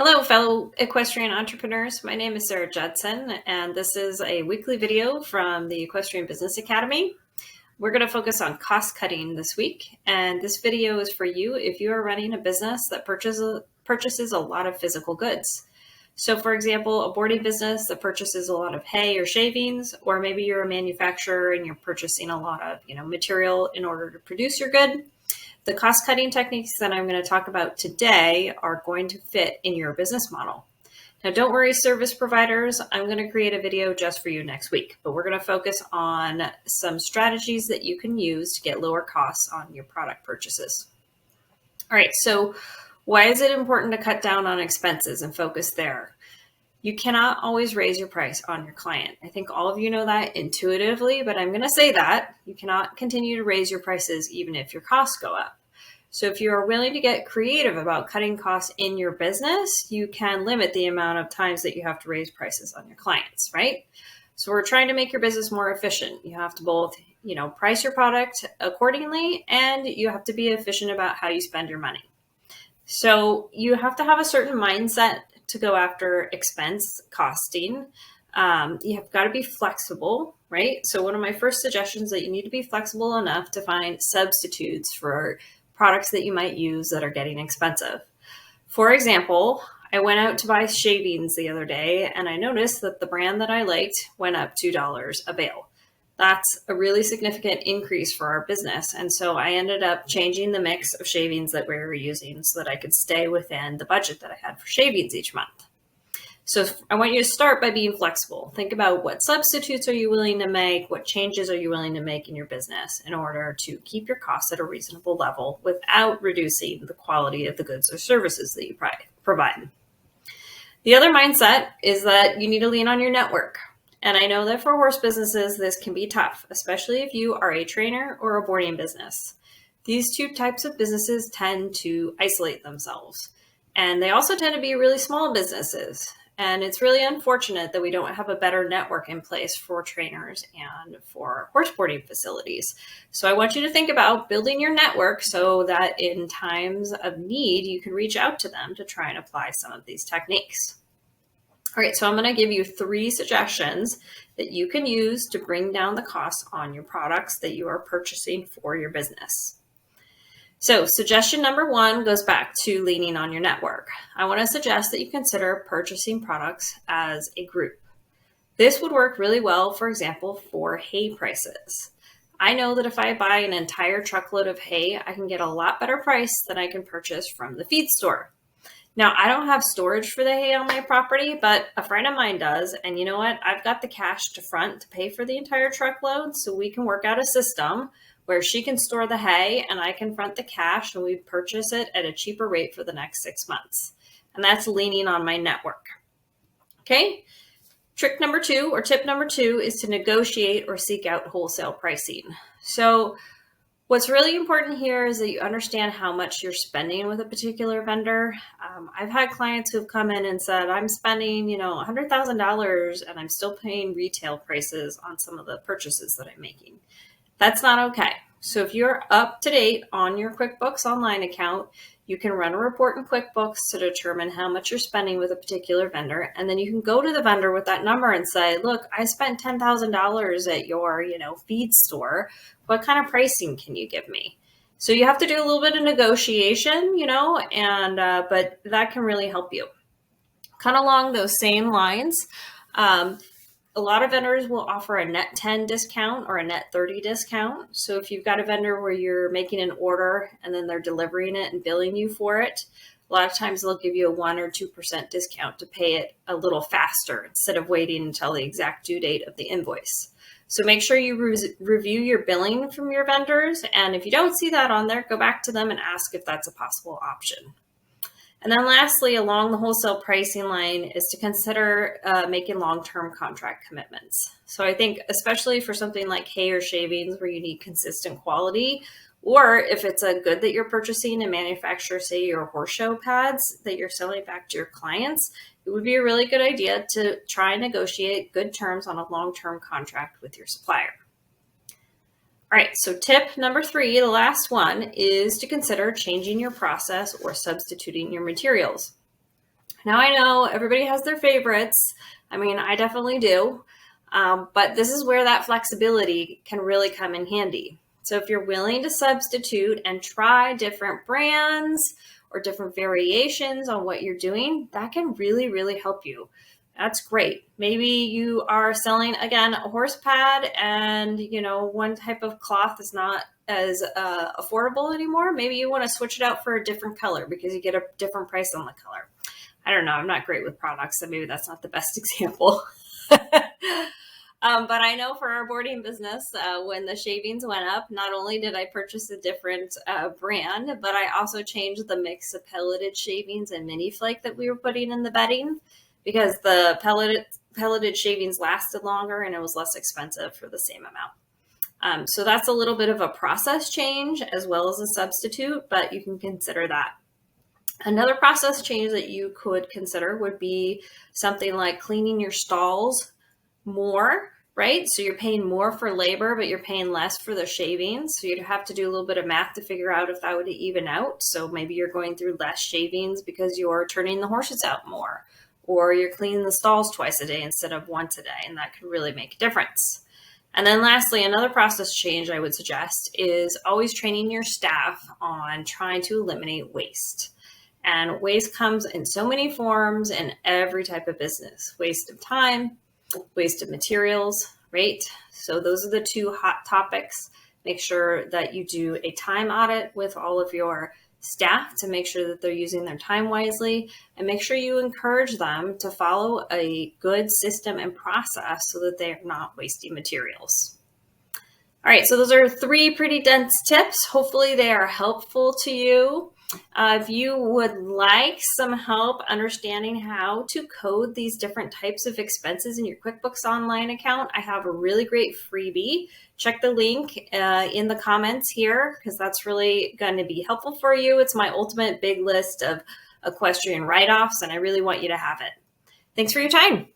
Hello, fellow equestrian entrepreneurs. My name is Sarah Judson, and this is a weekly video from the Equestrian Business Academy. We're going to focus on cost cutting this week, and this video is for you if you are running a business that purchases a lot of physical goods. So, for example, a boarding business that purchases a lot of hay or shavings, or maybe you're a manufacturer and you're purchasing a lot of material in order to produce your good. The cost-cutting techniques that I'm going to talk about today are going to fit in your business model. Now, don't worry, service providers, I'm going to create a video just for you next week, but we're going to focus on some strategies that you can use to get lower costs on your product purchases. All right, so why is it important to cut down on expenses and focus there? You cannot always raise your price on your client. I think all of you know that intuitively, but I'm going to say that you cannot continue to raise your prices even if your costs go up. So if you are willing to get creative about cutting costs in your business, you can limit the amount of times that you have to raise prices on your clients, right? So we're trying to make your business more efficient. You have to both, price your product accordingly, and you have to be efficient about how you spend your money. So you have to have a certain mindset to go after expense costing. You have got to be flexible, right? So one of my first suggestions is that you need to be flexible enough to find substitutes for products that you might use that are getting expensive. For example, I went out to buy shavings the other day and I noticed that the brand that I liked went up $2 a bale. That's a really significant increase for our business. And so I ended up changing the mix of shavings that we were using so that I could stay within the budget that I had for shavings each month. So I want you to start by being flexible. Think about what substitutes are you willing to make? What changes are you willing to make in your business in order to keep your costs at a reasonable level without reducing the quality of the goods or services that you provide. The other mindset is that you need to lean on your network. And I know that for horse businesses, this can be tough, especially if you are a trainer or a boarding business. These two types of businesses tend to isolate themselves. And they also tend to be really small businesses. And it's really unfortunate that we don't have a better network in place for trainers and for horse boarding facilities. So I want you to think about building your network so that in times of need, you can reach out to them to try and apply some of these techniques. All right, so I'm going to give you 3 suggestions that you can use to bring down the costs on your products that you are purchasing for your business. So suggestion number 1 goes back to leaning on your network. I want to suggest that you consider purchasing products as a group. This would work really well, for example, for hay prices. I know that if I buy an entire truckload of hay, I can get a lot better price than I can purchase from the feed store. Now, I don't have storage for the hay on my property, but a friend of mine does. And you know what? I've got the cash to front to pay for the entire truckload, so we can work out a system where she can store the hay and I can front the cash and we purchase it at a cheaper rate for the next 6 months. And that's leaning on my network. Okay. Trick number 2 or tip number 2 is to negotiate or seek out wholesale pricing. So what's really important here is that you understand how much you're spending with a particular vendor. I've had clients who've come in and said, I'm spending, $100,000 and I'm still paying retail prices on some of the purchases that I'm making. That's not okay. So if you're up to date on your QuickBooks Online account, you can run a report in QuickBooks to determine how much you're spending with a particular vendor. And then you can go to the vendor with that number and say, look, I spent $10,000 at your, feed store. What kind of pricing can you give me? So you have to do a little bit of negotiation, but that can really help you. Kind of along those same lines, a lot of vendors will offer a net 10 discount or a net 30 discount. So if you've got a vendor where you're making an order and then they're delivering it and billing you for it, a lot of times they'll give you a 1 or 2% discount to pay it a little faster instead of waiting until the exact due date of the invoice. So make sure you review your billing from your vendors. And if you don't see that on there, go back to them and ask if that's a possible option. And then lastly, along the wholesale pricing line is to consider making long-term contract commitments. So I think especially for something like hay or shavings where you need consistent quality, or if it's a good that you're purchasing and manufacture, say your horse show pads that you're selling back to your clients, it would be a really good idea to try and negotiate good terms on a long-term contract with your supplier. All right, so tip number 3, the last one, is to consider changing your process or substituting your materials. Now I know everybody has their favorites. I mean, I definitely do. But this is where that flexibility can really come in handy. So if you're willing to substitute and try different brands or different variations on what you're doing, that can really, really help you. That's great. Maybe you are selling, again, a horse pad and, one type of cloth is not as affordable anymore. Maybe you want to switch it out for a different color because you get a different price on the color. I don't know. I'm not great with products, so maybe that's not the best example. But I know for our boarding business, when the shavings went up, not only did I purchase a different brand, but I also changed the mix of pelleted shavings and mini flake that we were putting in the bedding because the pelleted shavings lasted longer and it was less expensive for the same amount. So that's a little bit of a process change as well as a substitute, but you can consider that. Another process change that you could consider would be something like cleaning your stalls more, right? So you're paying more for labor, but you're paying less for the shavings. So you'd have to do a little bit of math to figure out if that would even out. So maybe you're going through less shavings because you're turning the horses out more, or you're cleaning the stalls twice a day instead of once a day, and that could really make a difference. And then lastly, another process change I would suggest is always training your staff on trying to eliminate waste. And waste comes in so many forms in every type of business. Waste of time, waste of materials, right? So those are the two hot topics. Make sure that you do a time audit with all of your staff to make sure that they're using their time wisely, and make sure you encourage them to follow a good system and process so that they're not wasting materials. All right, so those are 3 pretty dense tips. Hopefully they are helpful to you. If you would like some help understanding how to code these different types of expenses in your QuickBooks Online account, I have a really great freebie. Check the link in the comments here because that's really going to be helpful for you. It's my ultimate big list of equestrian write-offs, and I really want you to have it. Thanks for your time.